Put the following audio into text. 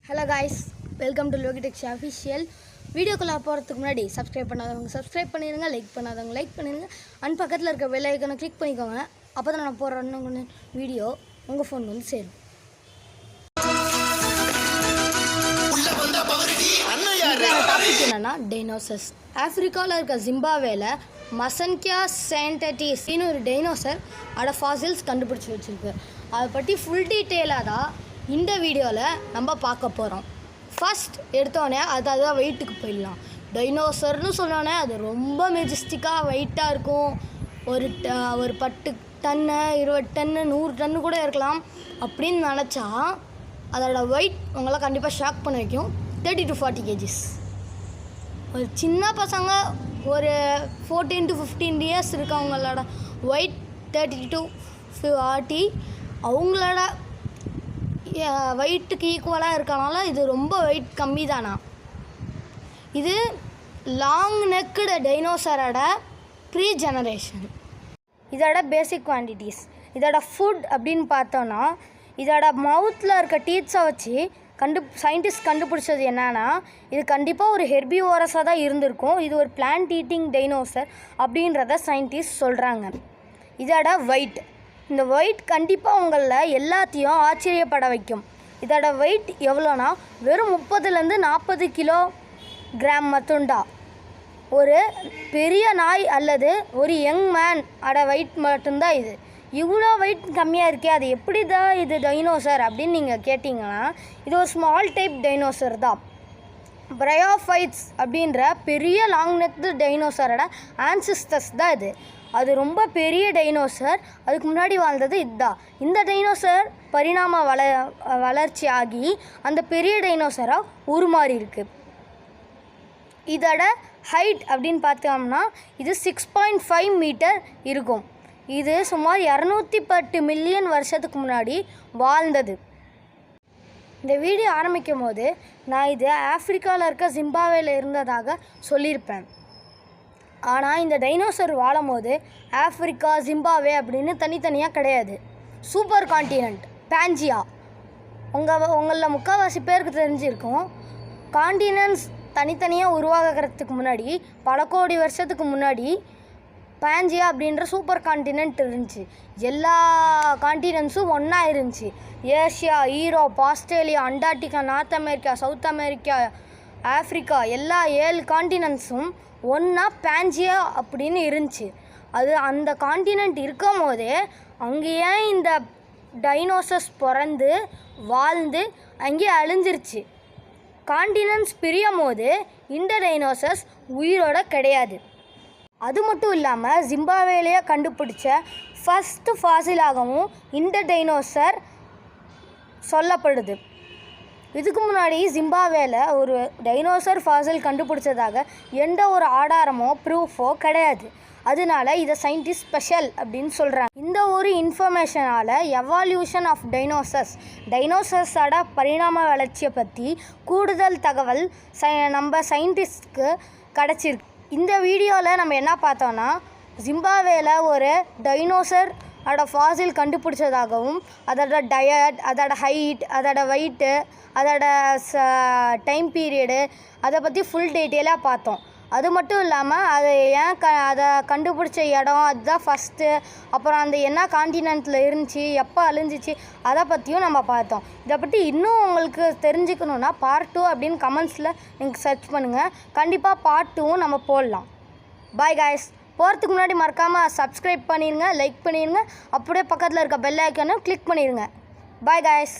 Hello guys, welcome to Logitech official. வீடியோக்குள்ள போறதுக்கு முன்னாடி சப்ஸ்கிரைப் பண்ணாதவங்க சப்ஸ்கிரைப் பண்ணிருங்க, லைக் பண்ணாதவங்க லைக் பண்ணிருங்க, அண்ட் பக்கத்துல இருக்க பெல் ஐகானை கிளிக் பண்ணிக்கோங்க. அப்பதான் நான் போற இன்னொரு வீடியோ உங்க ஃபோன் வந்து சேரும். டாபிக் என்னன்னா டைனோசர்ஸ். ஆப்பிரிக்கால இருக்க ஜிம்பாப்வேல மசன்கியா சாண்டடிஸ் ஒரு டைனோசர் அட ஃபாசில்ஸ் கண்டுபிடிச்சி வச்சிருக்கு. அதை பற்றி ஃபுல் டீட்டெயிலாக தான் இந்த வீடியோவில் நம்ம பார்க்க போகிறோம். ஃபஸ்ட் எடுத்தோடனே அதுதான் வெயிட்டுக்கு போயிடலாம். டைனோசர்னு சொன்னோடனே அது ரொம்ப மெஜஸ்டிக்காக வெயிட்டாக இருக்கும். ஒரு 10 டன்னு 20 டன்னு 100 டன்னு கூட இருக்கலாம். அப்படின்னு நினச்சா அதோட வெயிட் உங்களை கண்டிப்பாக ஷாக் பண்ண வைக்கும். 30 to 40 kgs. ஒரு சின்ன பசங்க ஒரு 14 to 15 இயர்ஸ் இருக்கவங்களோட வெயிட் 30 to 40. அவங்களோட வெயிட்டுக்கு ஈக்குவலாக இருக்கனால இது ரொம்ப வெயிட் கம்மி தானா. இது லாங் நெக்குடு டைனோசரோட ப்ரீ ஜெனரேஷன். இதோட பேசிக் குவான்டிட்டிஸ். இதோட ஃபுட் அப்படின்னு பார்த்தோன்னா இதோட மவுத்தில் இருக்க டீத்ஸை வச்சு சயின்டிஸ்ட் கண்டுபிடிச்சது என்னன்னா இது கண்டிப்பாக ஒரு ஹெர்பிவோரஸாக தான் இருந்திருக்கும். இது ஒரு பிளான்ட் ஈட்டிங் டைனோசர் அப்படின்றத சயின்டிஸ்ட் சொல்கிறாங்க. இதோட வெயிட், இந்த வெயிட் கண்டிப்பாக உங்களில் எல்லாத்தையும் ஆச்சரியப்பட வைக்கும். இதோட வெயிட் எவ்வளோனா வெறும் 30 to 40 கிலோகிராம் மட்டும்தான். ஒரு பெரிய நாய் அல்லது ஒரு யங் மேன் வெயிட் மட்டும்தான் இது. இவ்வளோ வெயிட் கம்மியாக இருக்கே, அது எப்படி தான் இது டைனோசர் அப்படின்னு நீங்கள் கேட்டிங்கன்னா இது ஒரு ஸ்மால் டைப் டைனோசர் தான். பிரையோஃபைட்ஸ் அப்படின்ற பெரிய லாங் நெக்டு டைனோசரோட ஆன்சிஸ்டர்ஸ் தான் இது. அது ரொம்ப பெரிய டைனோசர். அதுக்கு முன்னாடி வாழ்ந்தது இதுதான். இந்த டைனோசர் பரிணாம வளர்ச்சி ஆகி அந்த பெரிய டைனோசராக உருமாறி இருக்கு. இதோட ஹைட் அப்படின்னு பார்த்தோம்னா இது 6.5 மீட்டர் இருக்கும். இது சுமார் 210 மில்லியன் வருஷத்துக்கு முன்னாடி வாழ்ந்தது. இந்த வீடியோ ஆரம்பிக்கும் போது நான் இது ஆப்பிரிக்காவில் இருக்க ஜிம்பாப்வேல இருந்ததாக சொல்லியிருப்பேன். ஆனால் இந்த டைனோசர் வாழும் போது ஆப்பிரிக்கா ஜிம்பாப்வே அப்படின்னு தனித்தனியாக கிடையாது. Super continent பேஞ்சியா. உங்களில் முக்கால்வாசி பேருக்கு தெரிஞ்சிருக்கும். கான்டினென்ட்ஸ் தனித்தனியாக உருவாகிறதுக்கு முன்னாடி பல கோடி வருஷத்துக்கு முன்னாடி பேஞ்சியா அப்படின்ற சூப்பர் கான்டினென்ட் இருந்துச்சு. எல்லா கான்டினென்ட்ஸும் ஒன்றா இருந்துச்சு. Asia, Europe, Australia, Antarctica, north America, south America, Africa எல்லா 7 கான்டினென்ட்ஸும் ஒன்றா பேஞ்சியா அப்படின்னு இருந்துச்சு. அது அந்த கான்டினென்ட் இருக்கும் போதே அங்கேயே இந்த டைனோசர்ஸ் பிறந்து வாழ்ந்து அங்கேயே அழிஞ்சிருச்சு. கான்டினென்ட்ஸ் பிரியும் போது இந்த டைனோசர்ஸ் உயிரோட கிடையாது. அது மட்டும் இல்லாமல் ஜிம்பாப்வேலேயே கண்டுபிடிச்ச ஃபஸ்ட்டு ஃபாசிலாகவும் இந்த டைனோசர் சொல்லப்படுது. இதுக்கு முன்னாடி ஜிம்பாப்வேல ஒரு டைனோசர் ஃபாசில் கண்டுபிடிச்சதாக எந்த ஒரு ஆதாரமோ ப்ரூஃபோ கிடையாது. அதனால இதை சயின்டிஸ்ட் ஸ்பெஷல் அப்படின்னு சொல்கிறாங்க. இந்த ஒரு இன்ஃபர்மேஷனால் எவால்யூஷன் ஆஃப் டைனோசர்ஸோட பரிணாம வளர்ச்சியை பற்றி கூடுதல் தகவல் நம்ம சயின்டிஸ்ட்க்கு கிடச்சிருக்கு. இந்த வீடியோவில் நம்ம என்ன பார்த்தோன்னா ஜிம்பாப்வேல ஒரு டைனோசர் ஃபாசில் கண்டுபிடிச்சதாகவும் அதோட டயட், அதோட ஹைட், அதோட வெயிட்டு, அதோட டைம் பீரியடு அதை பற்றி ஃபுல் டீட்டெயிலாக பார்த்தோம். அது மட்டும் இல்லாமல் அது ஏன் அதை கண்டுபிடிச்ச இடம் அதுதான் ஃபஸ்ட்டு, அப்புறம் அந்த என்ன கான்டினென்ட்டில் இருந்துச்சு, எப்போ அழிஞ்சிச்சு அதை பற்றியும் நம்ம பார்த்தோம். இதை பற்றி இன்னும் உங்களுக்கு தெரிஞ்சுக்கணுன்னா பார்ட் 2 அப்படின்னு கமெண்ட்ஸில் நீங்கள் சர்ச் பண்ணுங்கள். கண்டிப்பாக பார்ட் 2வும் நம்ம போடலாம். Bye guys. போகிறதுக்கு முன்னாடி மறக்காமல் சப்ஸ்கிரைப் பண்ணிடுங்க, லைக் பண்ணிடுங்க, அப்படியே பக்கத்தில் இருக்க பெல் ஐக்கானை கிளிக் பண்ணிடுங்க. Bye guys.